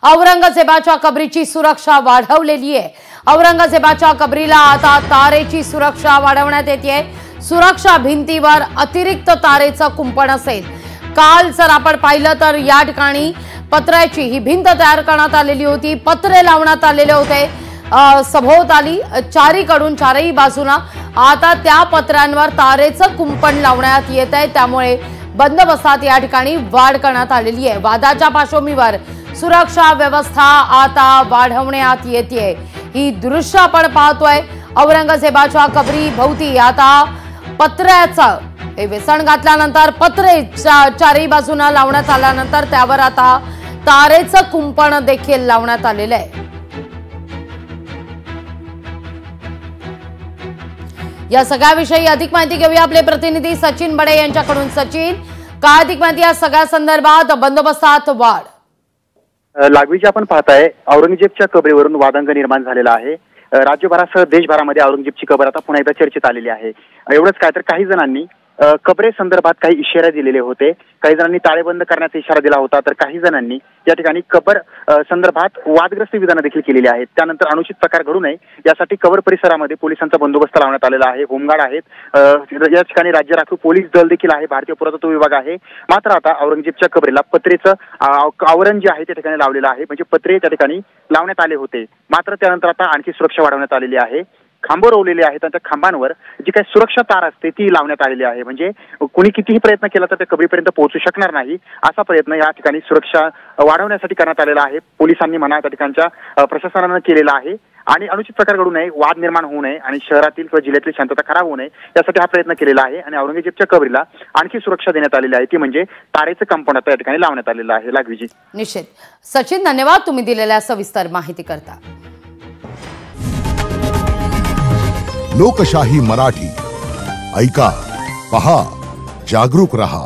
औरंगजेबाच्या कबरीची सुरक्षा वाढवलेली आहे। औरंगजेबाच्या कबरीला आता तारेची सुरक्षा वाढवण्यात येते। सुरक्षा भिंतीवर अतिरिक्त तारेचं कुंपण असेल। काल जर आपण पाहिलं तर या ठिकाणी पत्र्याची ही भिंत तयार करण्यात आलेली होती। पत्रे लावण्यात आलेले होते सभोवताली चारीकडून चारही बाजूला। आता त्या पत्र्यांवर तारेचं कुंपण लावण्यात येत आहे, त्यामुळे बंदोबस्तात या ठिकाणी वाढ करण्यात आलेली आहे। वादाच्या पार्श्वभूमीवर सुरक्षा व्यवस्था आता वाढवण्यात येते। ही दृश्य आपण पाहतोय। औरंगजेबाच्या कबरी भोवती आता पत्र्याचं हे वेसण घातल्यानंतर पत्रे चारही बाजूला लावण्यात आल्यानंतर त्यावर आता तारेचं कुंपण देखील लावण्यात आलेलं आहे। या सगळ्याविषयी अधिक माहिती घेऊया आपले प्रतिनिधी सचिन बडे यांच्याकडून। सचिन, काय अधिक माहिती या सगळ्या संदर्भात? बंदोबस्तात वाढ लागवीजी आपण पाहताय औरंगजेबच्या कबरीवरून वादंग निर्माण झालेला आहे। राज्यभरासह देशभरामध्ये औरंगजेबची कबर आता पुन्हा एकदा चर्चेत आलेली आहे। एवढंच काय तर काही जणांनी कबरे संदर्भात काही इशारे दिलेले होते। काही जणांनी ताळेबंद करण्याचा इशारा दिला होता, तर काही जणांनी या ठिकाणी कबर संदर्भात वादग्रस्त विधानं देखील केलेली आहेत। त्यानंतर अनुचित प्रकार घडू नये यासाठी कबर परिसरामध्ये पोलिसांचा बंदोबस्त लावण्यात आलेला आहे। होमगार्ड आहेत, या ठिकाणी राज्य राखीव पोलीस दल देखील आहे, भारतीय पुरातत्व विभाग आहे। मात्र आता औरंगजेबच्या कबरीला पत्रेचं आवरण जे आहे त्या ठिकाणी लावलेलं आहे, म्हणजे पत्रे त्या ठिकाणी लावण्यात आले होते। मात्र त्यानंतर आता आणखी सुरक्षा वाढवण्यात आलेली आहे। खांब रोवलेले आहेत आणि त्या खांबांवर जी काही सुरक्षा तार असते ती लावण्यात आलेली आहे, म्हणजे कुणी कितीही प्रयत्न केला तर त्या कबरीपर्यंत पोहोचू शकणार नाही असा प्रयत्न या ठिकाणी सुरक्षा वाढवण्यासाठी करण्यात आलेला आहे। पोलिसांनी म्हणा त्या ठिकाणच्या प्रशासनानं केलेला आहे आणि अनुचित प्रकार घडू नये, वाद निर्माण होऊ नये आणि शहरातील किंवा जिल्ह्यातील शांतता खराब होऊ नये यासाठी हा प्रयत्न केलेला आहे। आणि औरंगजेबच्या कबरीला आणखी सुरक्षा देण्यात आलेली आहे, ती म्हणजे तारेचं कंपाऊंड आता या ठिकाणी लावण्यात आलेलं आहे। लागवीजी निश्चित। सचिन, धन्यवाद तुम्ही दिलेल्या सविस्तर माहिती करता। लोकशाही मराठी ऐका, पहा, जागरूक रहा।